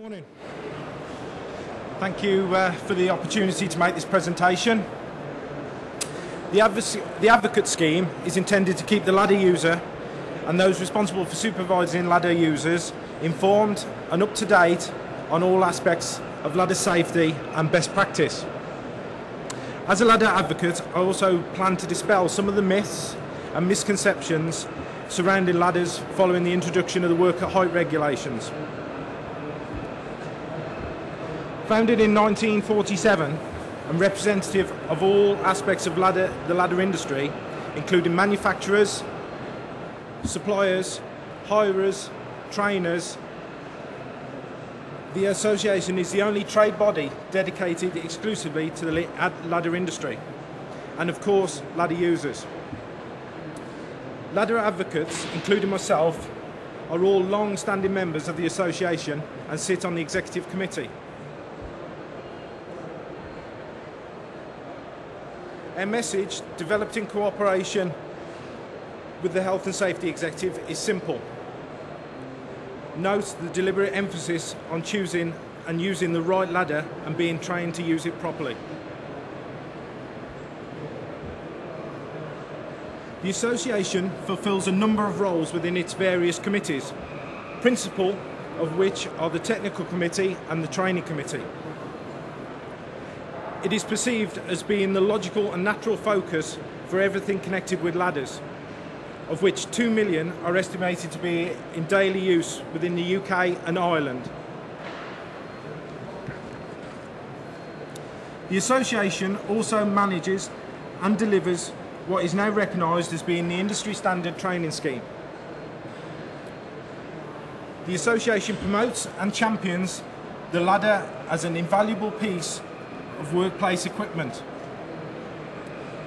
Morning. Thank you for the opportunity to make this presentation. The Advocate Scheme is intended to keep the ladder user and those responsible for supervising ladder users informed and up to date on all aspects of ladder safety and best practice. As a ladder advocate, I also plan to dispel some of the myths and misconceptions surrounding ladders following the introduction of the work at height regulations. Founded in 1947 and representative of all aspects of the ladder industry, including manufacturers, suppliers, hirers, trainers, the association is the only trade body dedicated exclusively to the ladder industry and, of course, ladder users. Ladder advocates, including myself, are all long-standing members of the association and sit on the executive committee. Our message, developed in cooperation with the Health and Safety Executive, is simple. Note the deliberate emphasis on choosing and using the right ladder and being trained to use it properly. The association fulfills a number of roles within its various committees, principal of which are the Technical Committee and the Training Committee. It is perceived as being the logical and natural focus for everything connected with ladders, of which 2 million are estimated to be in daily use within the UK and Ireland. The association also manages and delivers what is now recognised as being the industry standard training scheme. The association promotes and champions the ladder as an invaluable piece of workplace equipment.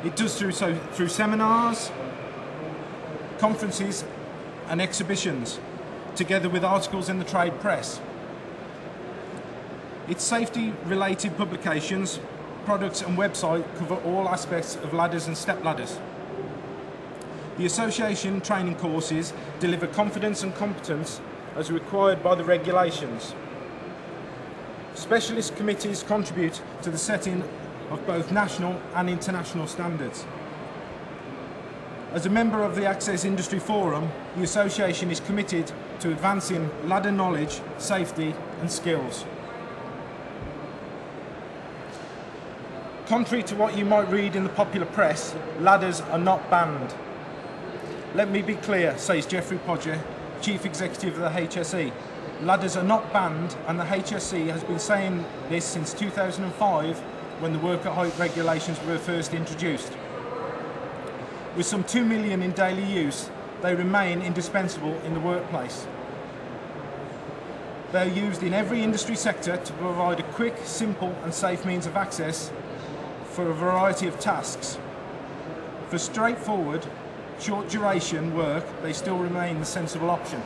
It does through seminars, conferences and exhibitions, together with articles in the trade press. Its safety-related publications, products and website cover all aspects of ladders and step ladders. The association training courses deliver confidence and competence as required by the regulations. Specialist committees contribute to the setting of both national and international standards. As a member of the Access Industry Forum, the association is committed to advancing ladder knowledge, safety and skills. Contrary to what you might read in the popular press, ladders are not banned. Let me be clear, says Geoffrey Podger, Chief Executive of the HSE. Ladders are not banned, and the HSE has been saying this since 2005 when the work at height regulations were first introduced. With some 2 million in daily use, they remain indispensable in the workplace. They are used in every industry sector to provide a quick, simple and safe means of access for a variety of tasks. For straightforward, short duration work, they still remain the sensible option.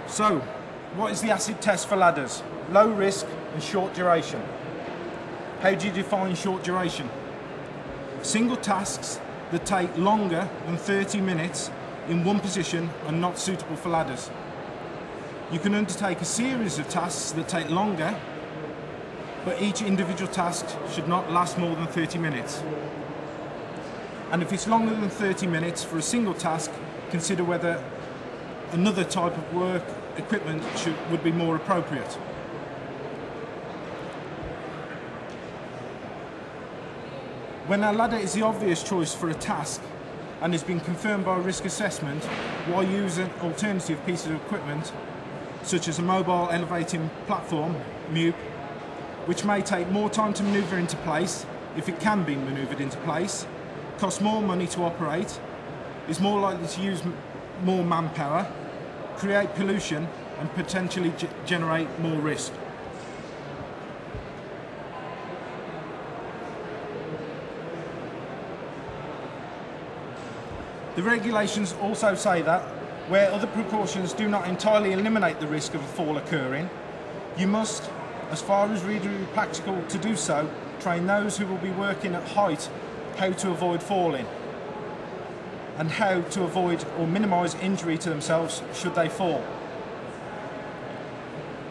So, what is the acid test for ladders? Low risk and short duration. How do you define short duration? Single tasks that take longer than 30 minutes in one position are not suitable for ladders. You can undertake a series of tasks that take longer, but each individual task should not last more than 30 minutes. And if it's longer than 30 minutes for a single task, consider whether another type of work equipment would be more appropriate. When a ladder is the obvious choice for a task and has been confirmed by a risk assessment, why use an alternative piece of equipment such as a mobile elevating platform, MUP, which may take more time to manoeuvre into place, if it can be manoeuvred into place, costs more money to operate, is more likely to use more manpower, create pollution and potentially generate more risk. The regulations also say that where other precautions do not entirely eliminate the risk of a fall occurring, you must, as far as reasonably practical to do so, train those who will be working at height how to avoid falling. and how to avoid or minimise injury to themselves should they fall.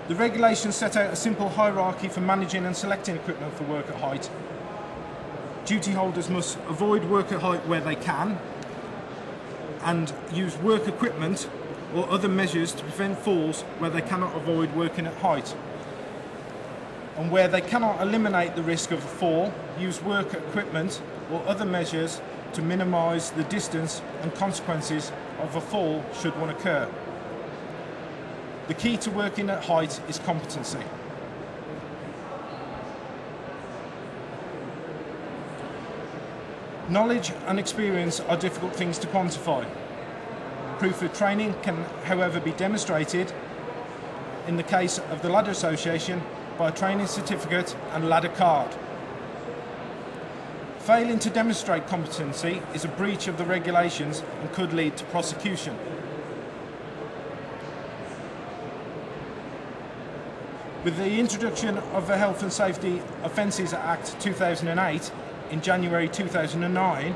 The regulations set out a simple hierarchy for managing and selecting equipment for work at height. Duty holders must avoid work at height where they can and use work equipment or other measures to prevent falls where they cannot avoid working at height. And where they cannot eliminate the risk of a fall, use work equipment or other measures to minimise the distance and consequences of a fall should one occur. The key to working at height is competency. Knowledge and experience are difficult things to quantify. Proof of training can, however, be demonstrated in the case of the Ladder Association by a training certificate and ladder card. Failing to demonstrate competency is a breach of the regulations and could lead to prosecution. With the introduction of the Health and Safety Offences Act 2008 in January 2009,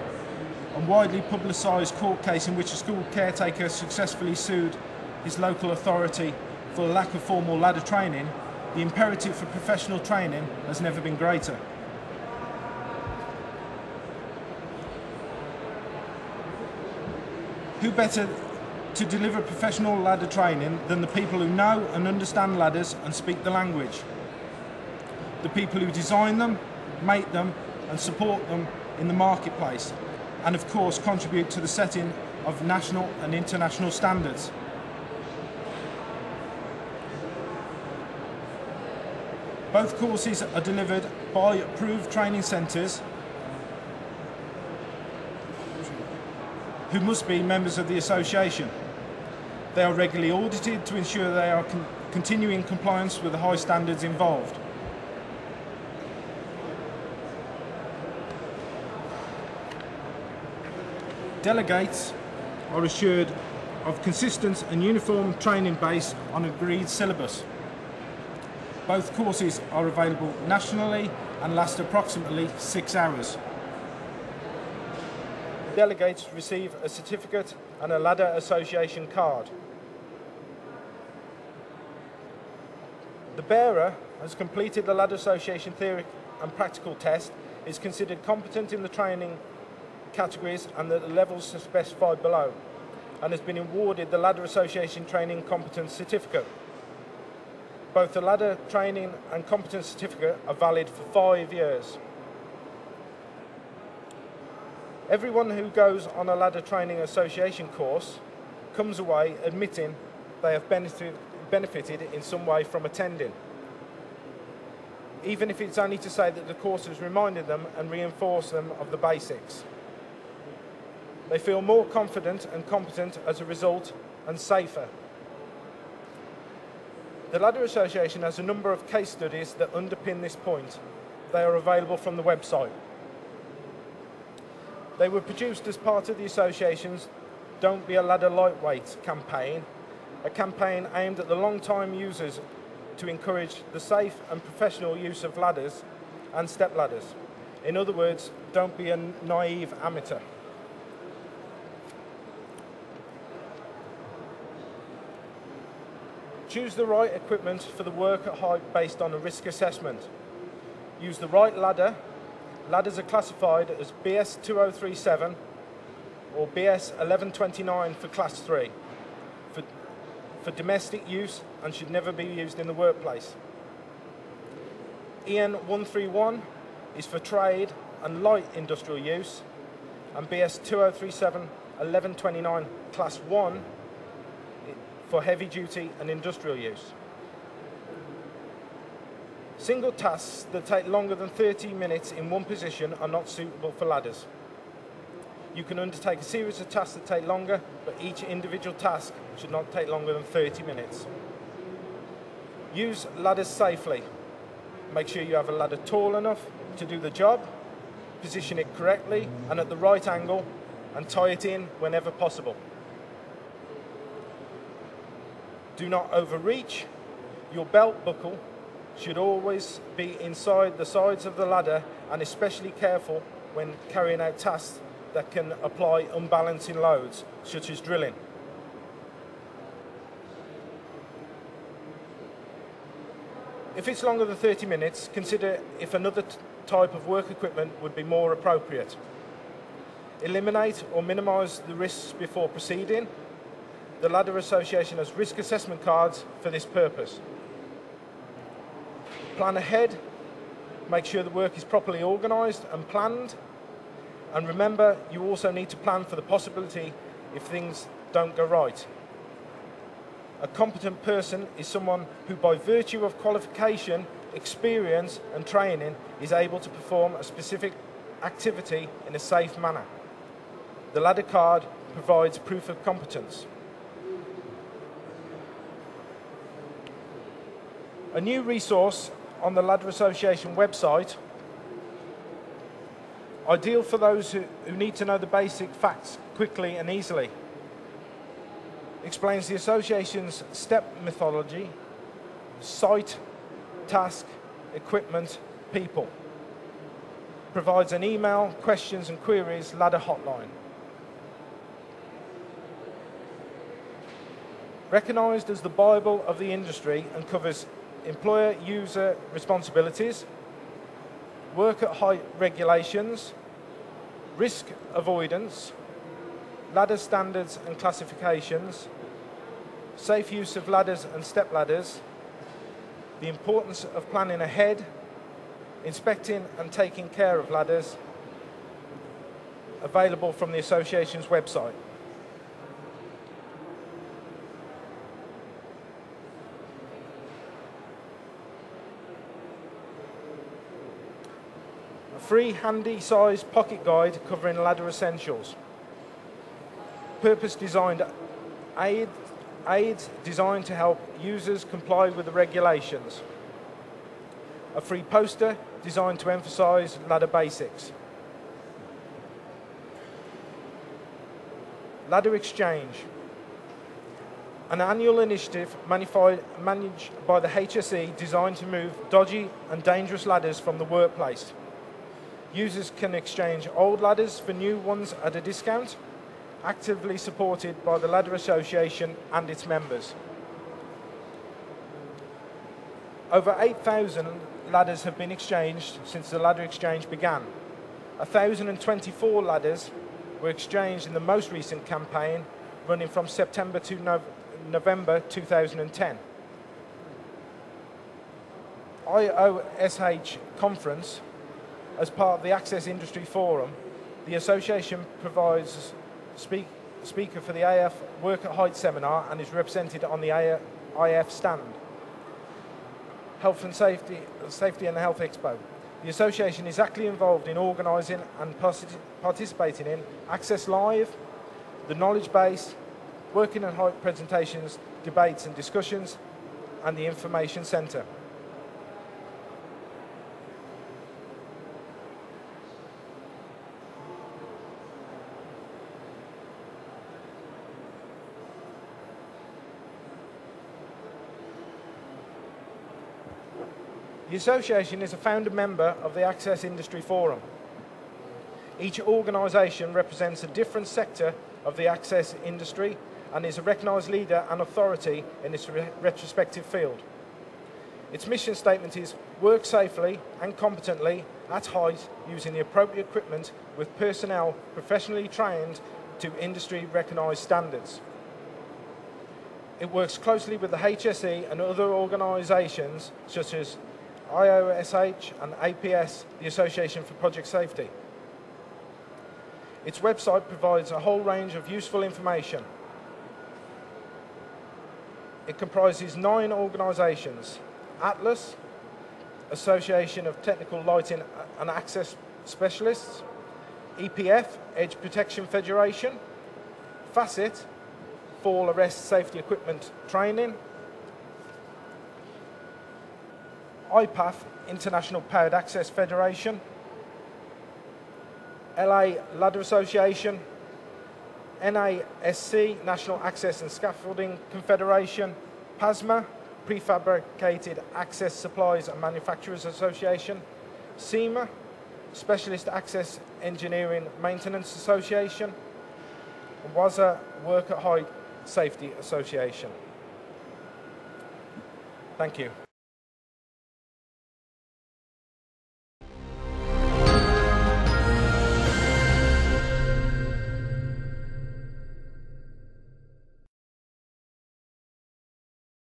a widely publicised court case in which a school caretaker successfully sued his local authority for lack of formal ladder training, the imperative for professional training has never been greater. Who better to deliver professional ladder training than the people who know and understand ladders and speak the language? The people who design them, make them and support them in the marketplace, and of course contribute to the setting of national and international standards. Both courses are delivered by approved training centres who must be members of the association. They are regularly audited to ensure they are continuing compliance with the high standards involved. Delegates are assured of consistent and uniform training based on agreed syllabus. Both courses are available nationally and last approximately 6 hours. Delegates receive a certificate and a Ladder Association card. The bearer has completed the Ladder Association theory and practical test, is considered competent in the training categories and the levels specified below, and has been awarded the Ladder Association Training Competence Certificate. Both the Ladder Training and Competence Certificate are valid for 5 years. Everyone who goes on a Ladder Training Association course comes away admitting they have benefited in some way from attending, even if it's only to say that the course has reminded them and reinforced them of the basics. They feel more confident and competent as a result, and safer. The Ladder Association has a number of case studies that underpin this point. They are available from the website. They were produced as part of the association's Don't Be a Ladder Lightweight campaign, a campaign aimed at the long-time users to encourage the safe and professional use of ladders and step ladders. In other words, don't be a naive amateur. Choose the right equipment for the work at height based on a risk assessment. Use the right ladder. Ladders are classified as BS 2037 or BS 1129 for Class 3 for domestic use and should never be used in the workplace. EN 131 is for trade and light industrial use, and BS 2037 1129 Class 1 for heavy duty and industrial use. Single tasks that take longer than 30 minutes in one position are not suitable for ladders. You can undertake a series of tasks that take longer, but each individual task should not take longer than 30 minutes. Use ladders safely. Make sure you have a ladder tall enough to do the job, position it correctly and at the right angle, and tie it in whenever possible. Do not overreach. Your belt buckle should always be inside the sides of the ladder, and especially careful when carrying out tasks that can apply unbalancing loads, such as drilling. If it's longer than 30 minutes, consider if another type of work equipment would be more appropriate. Eliminate or minimise the risks before proceeding. The Ladder Association has risk assessment cards for this purpose. Plan ahead. Make sure the work is properly organised and planned. And remember, you also need to plan for the possibility if things don't go right. A competent person is someone who, by virtue of qualification, experience and training, is able to perform a specific activity in a safe manner. The ladder card provides proof of competence. A new resource on the Ladder Association website, ideal for those who need to know the basic facts quickly and easily. Explains the association's step methodology, site, task, equipment, people. Provides an email, questions and queries ladder hotline. Recognised as the Bible of the industry and covers employer-user responsibilities, work at height regulations, risk avoidance, ladder standards and classifications, safe use of ladders and step ladders, the importance of planning ahead, inspecting and taking care of ladders, available from the association's website. A free handy-sized pocket guide covering ladder essentials. Purpose-designed aids designed to help users comply with the regulations. A free poster designed to emphasise ladder basics. Ladder Exchange. An annual initiative managed by the HSE designed to move dodgy and dangerous ladders from the workplace. Users can exchange old ladders for new ones at a discount, actively supported by the Ladder Association and its members. Over 8,000 ladders have been exchanged since the Ladder Exchange began. 1,024 ladders were exchanged in the most recent campaign, running from September to November 2010. IOSH conference. As part of the Access Industry Forum, the association provides speaker for the AF Work at Height seminar and is represented on the IF stand. Health and Safety and Health Expo. The association is actively involved in organising and participating in Access Live, the Knowledge Base, Working at Height presentations, debates and discussions, and the Information Centre. The association is a founder member of the Access Industry Forum. Each organisation represents a different sector of the access industry and is a recognised leader and authority in its respective field. Its mission statement is work safely and competently at height using the appropriate equipment with personnel professionally trained to industry recognised standards. It works closely with the HSE and other organisations such as IOSH and APS, the Association for Project Safety. Its website provides a whole range of useful information. It comprises 9 organisations: Atlas, Association of Technical Lighting and Access Specialists, EPF, Edge Protection Federation, Facet, Fall Arrest Safety Equipment Training, IPAF, International Powered Access Federation, LA Ladder Association, NASC, National Access and Scaffolding Confederation, PASMA, Prefabricated Access Suppliers and Manufacturers Association, SEMA, Specialist Access Engineering Maintenance Association, and WASA Work at Height Safety Association. Thank you.